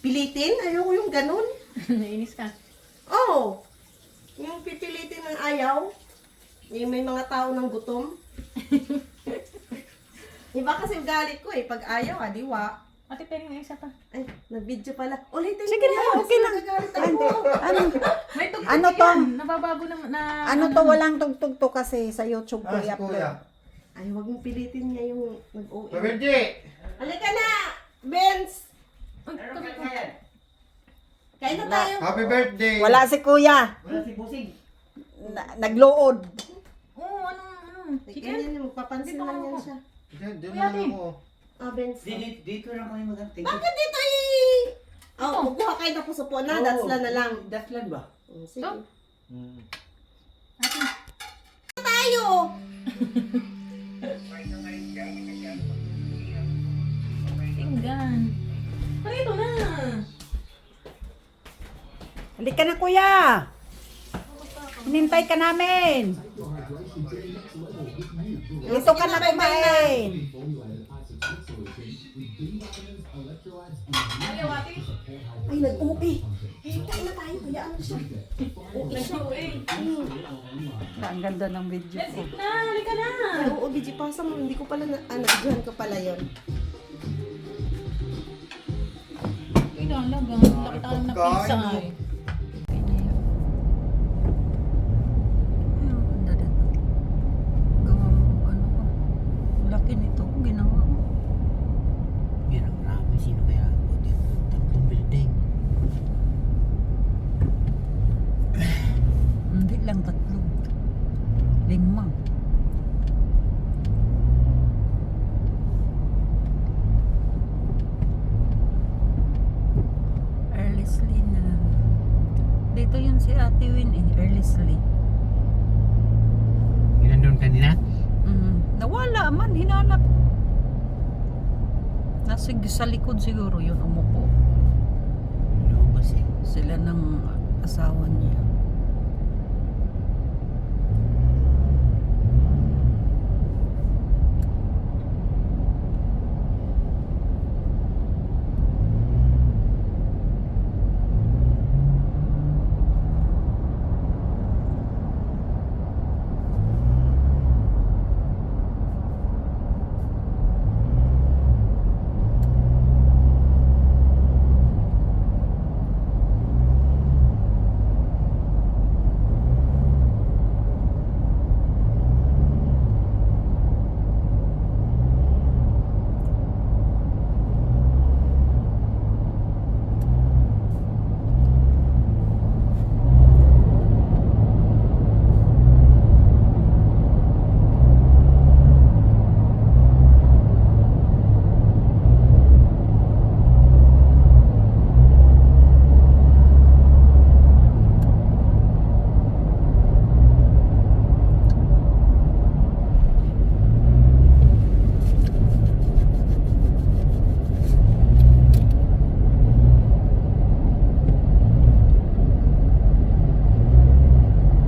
pilitin. Ayoko yung ganun. Nainis ka. Oo. Yung pipilitin ng ayaw. Yung may mga tao ng gutom. Iba kasi ugali ko eh. Pag ayaw, adiwa. Ate, pwede nga isa pa. Ay, nag-video pala. Ulitin Sige na, okay lang. Ano, May tugtog Ano to? yan. Nababago na... ano to, walang tugtog to kasi sa YouTube ko Si i-upload. Kuya. Ay, huwag mong pilitin niya yung nag-OA. Pwede! Halika na! Benz! Kain na tayo. Happy birthday! Wala si Kuya. Wala si Busing. Naglood. Oo, ano? Chicken? Ganyan, magpapansin Dito lang ako. yan siya. Doon Kuya, na Ate. ako. Ah, Benz. Dito lang kami mag-anting. Bakit dito ay... Oh, magkuha kayo na po sa po na. That's lang na lang. Daslan ba? Oh, sige. Ito? Ate. Tayo! Tinggan. Parito na. Halika na Kuya. Hinintay ka namin. Dito ka na kumain. Ayaw, ate. Ay, nag-OA. Eh, kain na tayo. Hayaan mo siya. Nag-QA. Ang ganda ng video Let's ko. eat na. Halika na. Ay, oo, BG, pasa mo. Hindi ko pala na... Ah, nag-join ko pala yun. Uy, nalaga. Laki tayo na pizza ay. Laki nito, ginawa mo. Yan ang marami. Sino kaya ako dito? Tatlong building. Hindi lang 3. 5. Earlessly na. Dito yun si Ate Win eh, Earlessly. Yan nandun kanina? Nawala man, hinanap. Nasa sa likod siguro yun umupo. Lumabas eh. Sila ng asawa niya.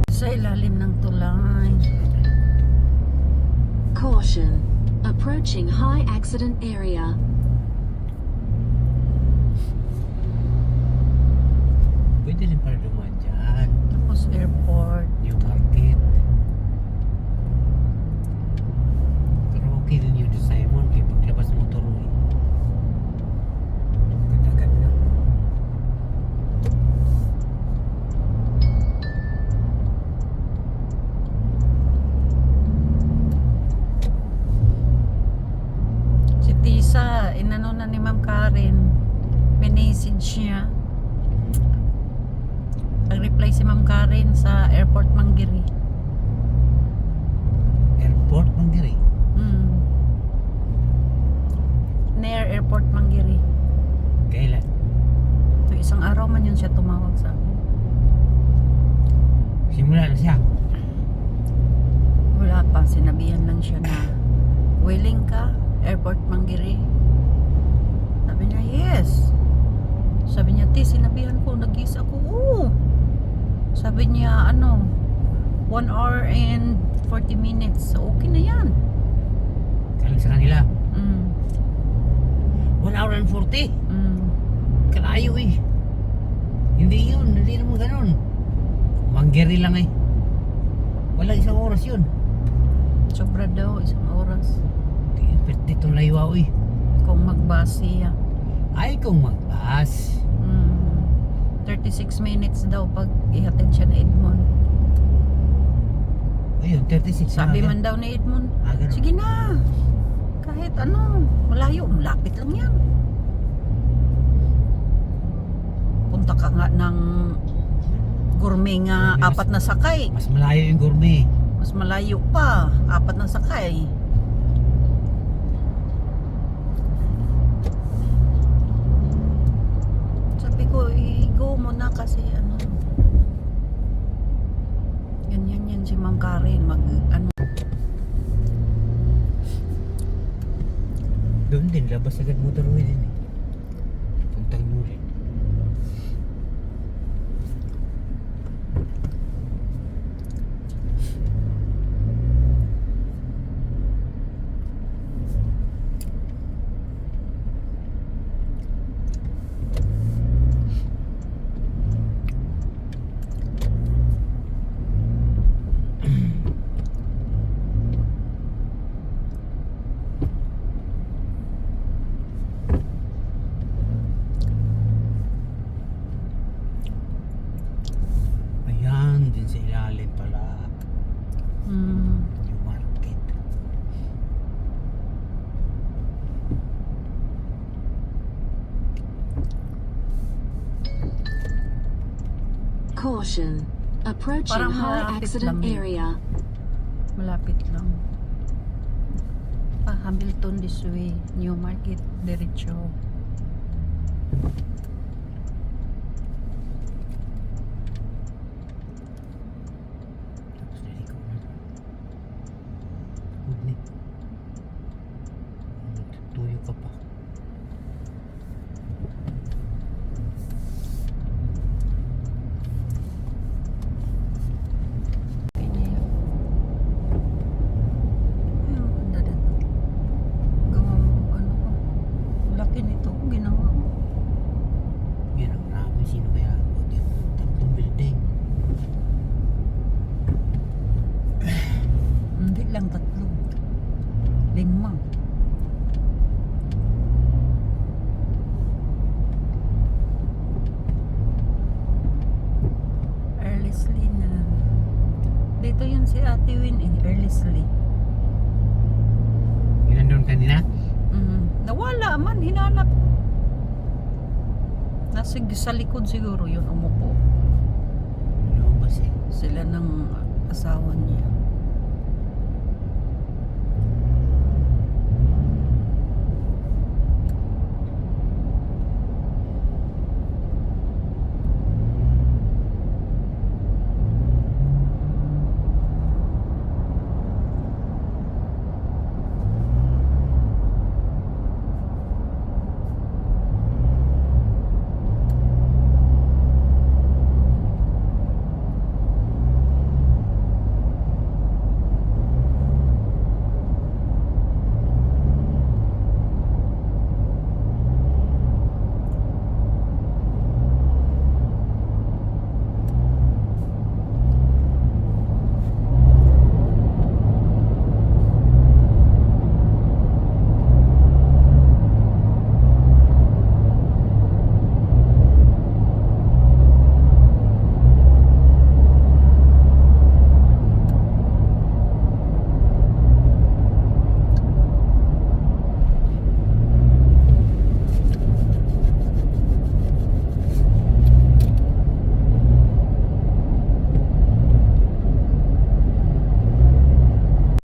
Sa ilalim ng tulay. Caution. Approaching high accident area. Pwede rin para dumaan dyan. Tapos airport. New Market. Pero okay din yun sa Simon. Kaya paglabas mo turo eh. Ganda-ganda. Si Tisa, inano na ni Ma'am Karen. May message niya. Nag-reply si Ma'am Karen sa airport Manggiri. Airport, Manggiri. Near airport Manggiri. Kailan? So, isang araw man yun siya tumawag sa akin. Simula na siya. Wala pa, sinabihan lang siya na willing ka, airport Manggiri. Sabi niya, yes. Sabi niya, Ti, sinabihan ko, nag-is ako, oo. Sabi niya, 1 hour and 40 minutes. So, okay na yan. Galing sa kanila. Mm. 1 hour and 40. Mm. Kalayo eh. Hindi naman ganun. Manggeri lang eh. Wala isang oras yun. Sobra daw, isang oras. Pwede itong laywa eh. Kung magbus siya. Ay kung magbas. 36 minutes daw pag ihatid siya na Edmond. Ayun, 36 Sabi na man daw ni Edmond, ganun. sige na. Kahit ano, malayo, malapit lang yan. Punta ka nga ng gourmet nga, Gourmet, 4 na sakay. Mas malayo yung gourmet. Mas malayo pa, 4 na sakay. Sabi ko, i-go mo na kasi ano. Yan si Ma'am Karen, ano. Doon din, labas agad motorway din eh. Puntang Nurin. Ayan, din sa ilalim pala. Yung market. Caution. Approaching Parang high malapit accident lang eh. area. Malapit lang. Hamilton this way, New Market, diretso. Tapos liliko na. Good ni. Tuyo ka pa. Laki nito, ginawa mo. Yan ang marami. Sino kaya ako dito? 3 building. Hindi lang 3. 5. Earlessly na. Dito yun si Ate Win eh, Earlessly. Yun nandun kanina? Nawala man, hinanap. Sa likod siguro yun umupo. Lumabas eh. Sila ng asawa niya.